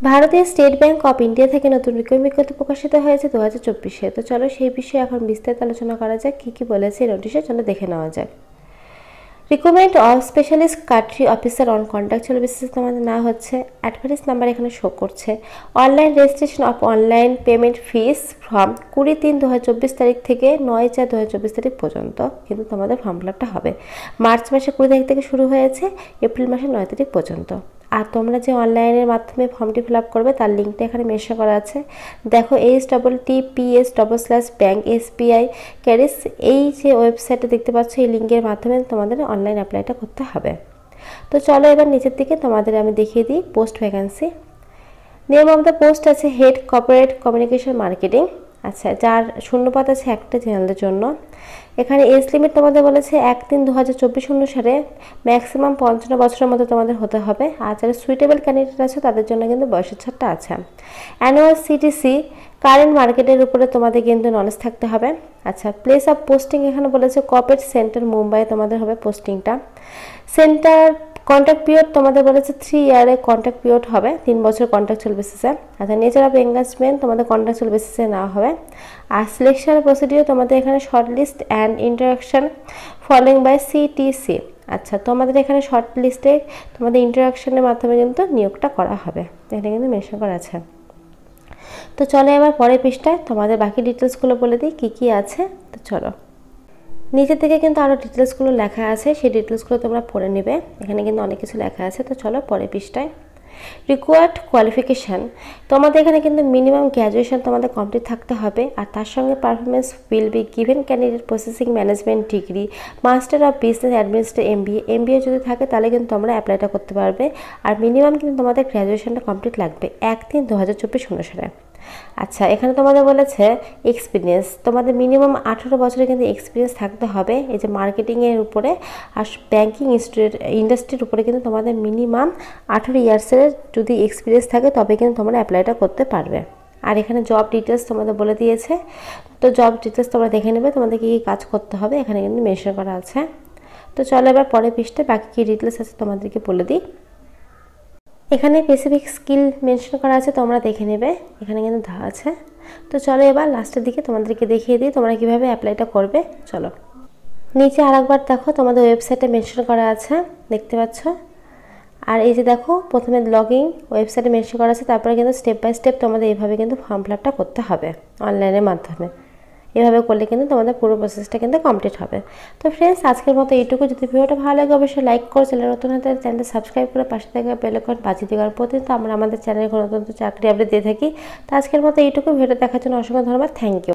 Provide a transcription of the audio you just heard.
ভারতীয় state bank of India থেকে নতুন রিক্রুটমেন্ট বিজ্ঞপ্তি প্রকাশিত হয়েছে 2024-এ। তো চলো সেই বিষয়ে এখন বিস্তারিত আলোচনা করা যাক। কী কী বলেছে এই নোটিশে, চলো দেখে নেওয়া যাক। Recruitment of specialist country officer on contractual বেসিসে তোমাদের না হচ্ছে। অ্যাডভার্টাইজ নাম্বার এখানে শো করছে। Online registration of online payment fees from 20/3/2024 তারিখ থেকে 9/4/2024 তারিখ পর্যন্ত কিন্তু তোমাদের ফর্ম ফিল আপটা হবে। মার্চ মাসে 20 তারিখ থেকে শুরু হয়েছে, এপ্রিল মাসের 9 তারিখ পর্যন্ত। আর তোমরা যে অনলাইনের মাধ্যমে ফর্মটি ফিল আপ করবে তার লিঙ্কটা এখানে মেনশন করা আছে। দেখো https://bank SBI ক্যারিস, এই যে ওয়েবসাইটটা দেখতে পাচ্ছ, এই লিঙ্কের মাধ্যমে তোমাদের অনলাইন অ্যাপ্লাইটা করতে হবে। তো চলো এবার নিচের দিকে তোমাদের আমি দেখিয়ে দিই post vacancy. Name of the post আছে হেড কর্পোরেট কমিউনিকেশন মার্কেটিং। আচ্ছা, যার শূন্যপদ আছে একটা জেনারেলের জন্য। এখানে এজ লিমিট তোমাদের বলেছে 1/3/2024 অনুসারে ম্যাক্সিমাম 55 বছরের মধ্যে তোমাদের হতে হবে। আর যারা সুইটেবল ক্যান্ডিডেট আছে তাদের জন্য কিন্তু বয়সের ছাড়টা আছে। অ্যানুয়াল সিটিসি কারেন্ট মার্কেটের উপরে তোমাদের কিন্তু নলেজ থাকতে হবে। আচ্ছা, প্লেস অফ পোস্টিং এখানে বলেছে কোঅপারেটিভ সেন্টার মুম্বাই তোমাদের হবে পোস্টিংটা। সেন্টার কন্ট্রাক্ট পিরিয়ড তোমাদের বলেছে 3 ইয়ারে কন্ট্রাক্ট পিরিয়ড হবে, 3 বছর কন্ট্রাকচুয়াল বেসিসে। আচ্ছা, নেচার অফ এঙ্গেজমেন্ট তোমাদের কন্ট্রাকচুয়াল বেসিসে নেওয়া হবে। আর সিলেকশন প্রসিডিওর তোমাদের এখানে short list and interaction following by CTC। আচ্ছা, তোমাদের এখানে শর্ট লিস্টে তোমাদের ইন্টারাকশনের মাধ্যমে কিন্তু নিয়োগটা করা হবে, এটা কিন্তু মেনশন করা আছে। তো চলো এবার পরের পৃষ্ঠায় তোমাদের বাকি ডিটেলসগুলো বলে দিই কী কী আছে। তো চলো, নিচে থেকে কিন্তু আরও ডিটেলসগুলো লেখা আছে, সেই ডিটেলসগুলো তোমরা পড়ে নেবে। এখানে কিন্তু অনেক কিছু লেখা আছে। তো চলো পরের পৃষ্ঠায়। রিকোয়ার্ড কোয়ালিফিকেশান তোমাদের এখানে কিন্তু মিনিমাম গ্র্যাজুয়েশন তোমাদের কমপ্লিট থাকতে হবে। আর তার সঙ্গে performance will be given candidate processing management degree, master of business administration MBA যদি থাকে তাহলে কিন্তু তোমরা অ্যাপ্লাইটা করতে পারবে। আর মিনিমাম কিন্তু তোমাদের গ্র্যাজুয়েশনটা কমপ্লিট লাগবে 1/3/2024 অনুসারে। আচ্ছা, এখানে তোমাদের বলেছে এক্সপিরিয়েন্স তোমাদের মিনিমাম 18 বছরের কিন্তু এক্সপিরিয়েন্স থাকতে হবে এই যে মার্কেটিংয়ের উপরে। আর ব্যাঙ্কিং ইন্ডাস্ট্রির উপরে কিন্তু তোমাদের মিনিমাম 18 ইয়ার্সের যদি এক্সপিরিয়েন্স থাকে তবে কিন্তু তোমরা অ্যাপ্লাইটা করতে পারবে। আর এখানে জব ডিটেলস তোমাদের বলে দিয়েছে। তো জব ডিটেলস তোমরা দেখে নেবে তোমাদের কী কী কাজ করতে হবে, এখানে কিন্তু মেনশন করা আছে। তো চলো এবার পরের পৃষ্ঠায় বাকি কী ডিটেলস আছে তোমাদেরকে বলে দিই। এখানে স্পেসিফিক স্কিল মেনশন করা আছে, তোমরা দেখে নেবে, এখানে কিন্তু দেওয়া আছে। তো চলো এবার লাস্টের দিকে তোমাদেরকে দেখিয়ে দিই তোমরা কীভাবে অ্যাপ্লাইটা করবে। চলো নিচে আরেকবার দেখো তোমাদের ওয়েবসাইটে মেনশন করা আছে, দেখতে পাচ্ছ। আর এই যে দেখো প্রথমে লগইন ওয়েবসাইটে মেনশন করা আছে, তারপরে কিন্তু স্টেপ বাই স্টেপ তোমাদের এইভাবে কিন্তু ফর্ম ফিল আপটা করতে হবে অনলাইনের মাধ্যমে। এভাবে করলে কিন্তু তোমাদের পুরো প্রসেসটা কিন্তু কমপ্লিট হবে। তো ফ্রেন্ডস, আজকের মতো এইটুকু। যদি ভিডিওটা ভালো লাগে অবশ্যই লাইক করো, চ্যানেল নতুন হতে চ্যানেলটা সাবস্ক্রাইব করে পাশে থাকা বেল আইকন বাজিয়ে দেওয়ার প্রতিদিন তো আমরা আমাদের চ্যানেলে নতুন চাকরি আপডেট দিয়ে থাকি। তো আজকের মতো এইটুকু। ভিডিও দেখার জন্য অসংখ্য ধন্যবাদ। Thank you.